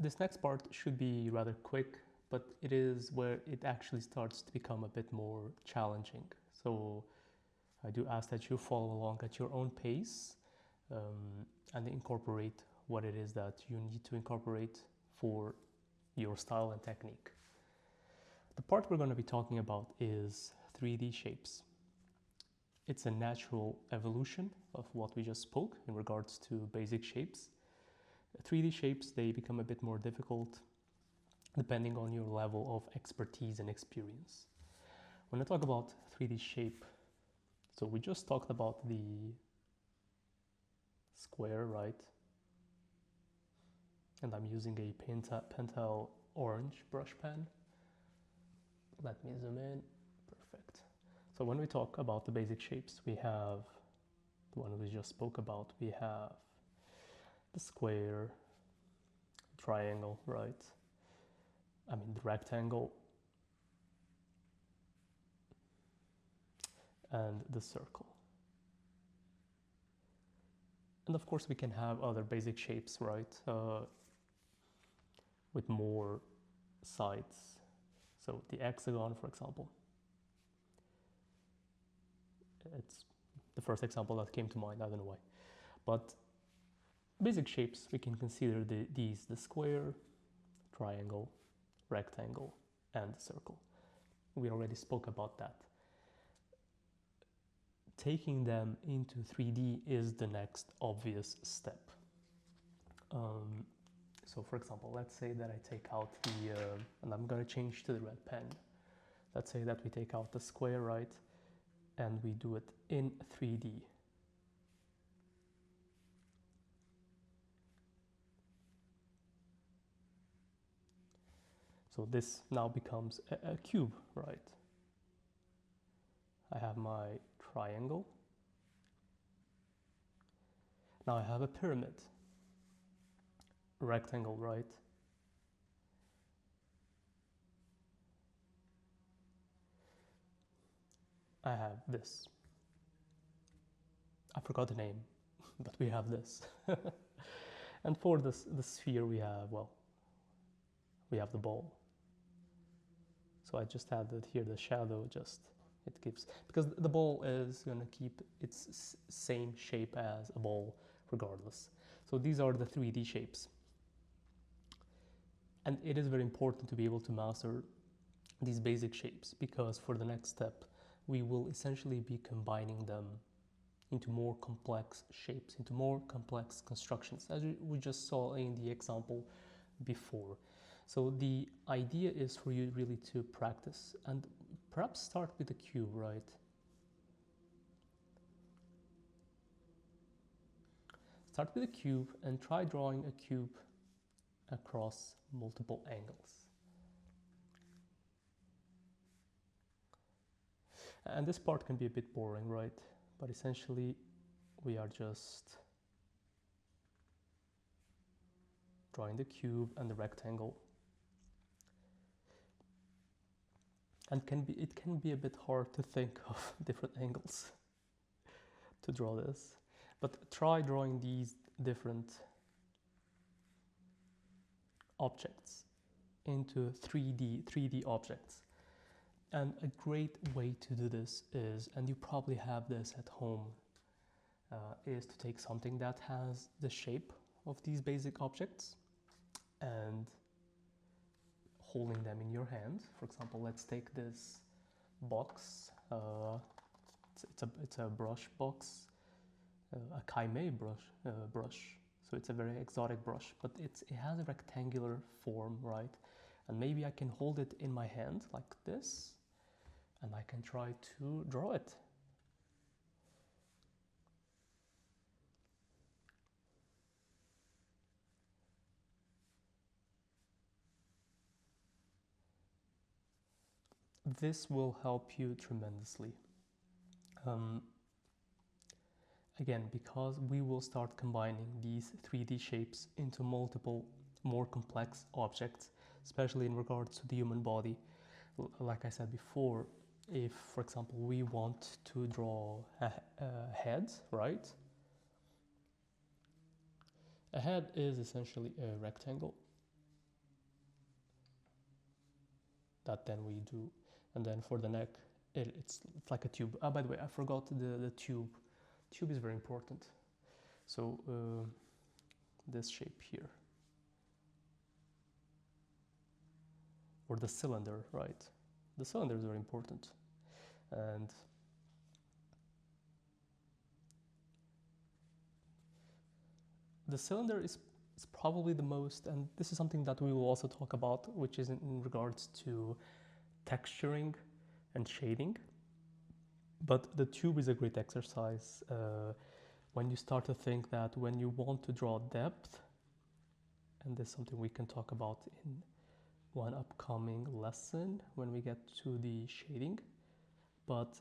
This next part should be rather quick, but it is where it actually starts to become a bit more challenging. So I do ask that you follow along at your own pace and incorporate what it is that you need to incorporate for your style and technique. The part we're going to be talking about is 3D shapes. It's a natural evolution of what we just spoke in regards to basic shapes. 3D shapes, they become a bit more difficult depending on your level of expertise and experience. When I talk about 3D shape, so we just talked about the square, right? And I'm using a Pentel orange brush pen. Let me zoom in. Perfect. So when we talk about the basic shapes, we have the one we just spoke about. We have the square, triangle, right? I mean the rectangle, and the circle. And of course we can have other basic shapes, right? With more sides. So the hexagon, for example. It's the first example that came to mind, I don't know why. But basic shapes, we can consider these: the square, triangle, rectangle, and the circle. We already spoke about that. Taking them into 3D is the next obvious step. So for example, let's say that I take out the, and I'm going to change to the red pen. Let's say that we take out the square, right? And we do it in 3D. So this now becomes a cube, right? I have my triangle. Now I have a pyramid. Rectangle, right? I have this. I forgot the name, but we have this. And for the sphere we have, well, we have the ball. So I just added here the shadow, just it gives, because the ball is going to keep its same shape as a ball regardless. So these are the 3D shapes. And it is very important to be able to master these basic shapes, because for the next step we will essentially be combining them into more complex shapes, into more complex constructions, as we just saw in the example before. So the idea is for you really to practice and perhaps start with a cube, right? Start with a cube and try drawing a cube across multiple angles. And this part can be a bit boring, right? But essentially we are just drawing the cube and the rectangle. And it can be a bit hard to think of different angles to draw this. But try drawing these different objects into 3D objects. And a great way to do this is, and you probably have this at home, is to take something that has the shape of these basic objects and holding them in your hand. For example, let's take this box. It's a brush box, a Kaimei brush. So it's a very exotic brush, but it has a rectangular form, right? And maybe I can hold it in my hand like this, and I can try to draw it. This will help you tremendously. Again, because we will start combining these 3D shapes into multiple, more complex objects, especially in regards to the human body. Like I said before, if, for example, we want to draw a head, right? A head is essentially a rectangle. that then we do. And then for the neck, it's like a tube. By the way, I forgot the tube. Tube is very important. So this shape here, or the cylinder, right? The cylinder is very important. And the cylinder is probably the most, and this is something that we will also talk about, which is in regards to texturing and shading. But the tube is a great exercise when you start to think that when you want to draw depth, and this is something we can talk about in one upcoming lesson when we get to the shading. But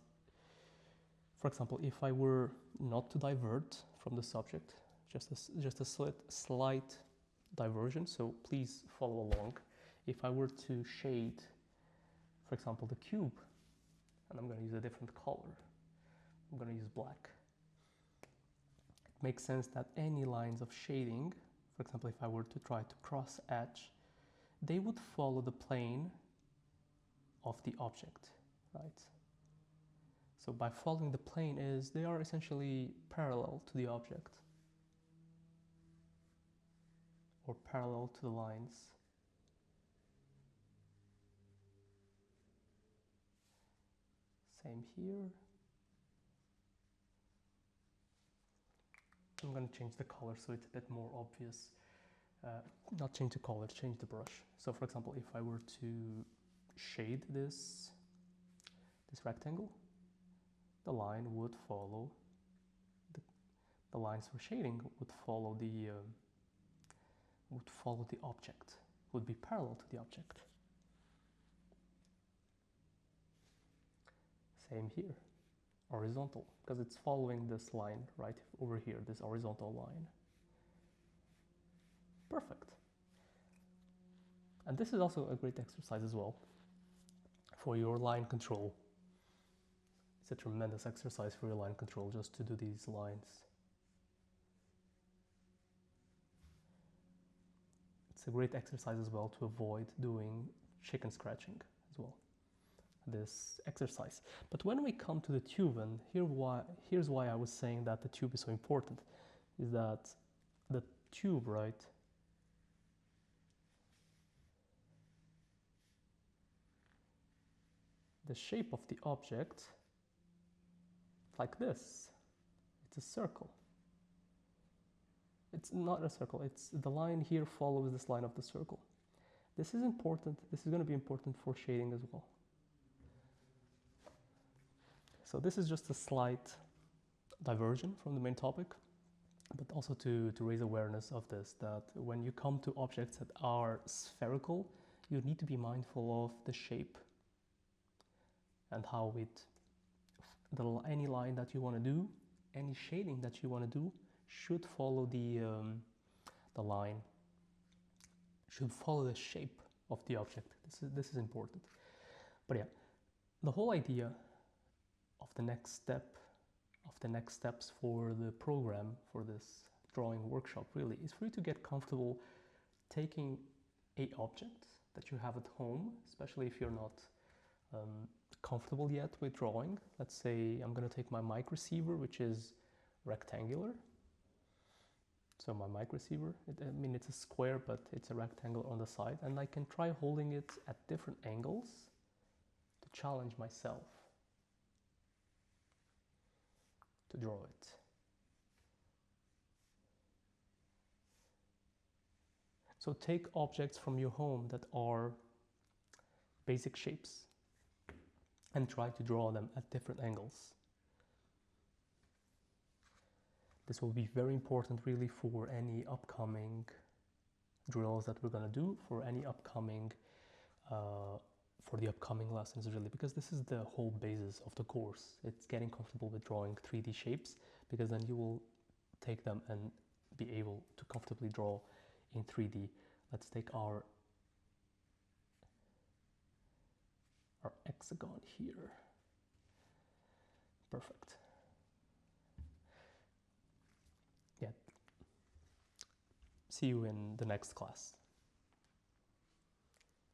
for example, if I were not to divert from the subject, just a slight diversion, so please follow along. If I were to shade, for example, the cube, and I'm going to use a different color, I'm going to use black. It makes sense that any lines of shading, for example, if I were to try to cross etch, they would follow the plane of the object, right? So by following the plane they are essentially parallel to the object, or parallel to the lines. Same here. I'm going to change the color so it's a bit more obvious. Not change the color, change the brush. So for example, if I were to shade this rectangle, the line would follow, the lines for shading would follow the object, would be parallel to the object. Same here, horizontal, because it's following this line right over here, this horizontal line. Perfect. And this is also a great exercise as well for your line control. It's a tremendous exercise for your line control just to do these lines. It's a great exercise as well to avoid doing chicken scratching as well, this exercise. But when we come to the tube, and here's why I was saying that the tube is so important, is that the tube, right, the shape of the object, like this, it's a circle. It's not a circle, it's the line here follows this line of the circle. This is important, this is going to be important for shading as well. So this is just a slight diversion from the main topic, but also to raise awareness of this, that when you come to objects that are spherical, you need to be mindful of the shape and how any line that you want to do, any shading that you want to do, should follow the line, should follow the shape of the object. This is important. But yeah, the whole idea of the next steps for the program, for this drawing workshop really, is for you to get comfortable taking an object that you have at home, especially if you're not comfortable yet with drawing. Let's say I'm going to take my mic receiver, which is rectangular. So my mic receiver, it's a square, but it's a rectangle on the side, and I can try holding it at different angles to challenge myself to draw it. So take objects from your home that are basic shapes and try to draw them at different angles. This will be very important really for any upcoming drills that we're going to do, for any upcoming for the upcoming lessons really, because this is the whole basis of the course. It's getting comfortable with drawing 3D shapes, because then you will take them and be able to comfortably draw in 3D. Let's take our hexagon here. Perfect. Yeah. See you in the next class.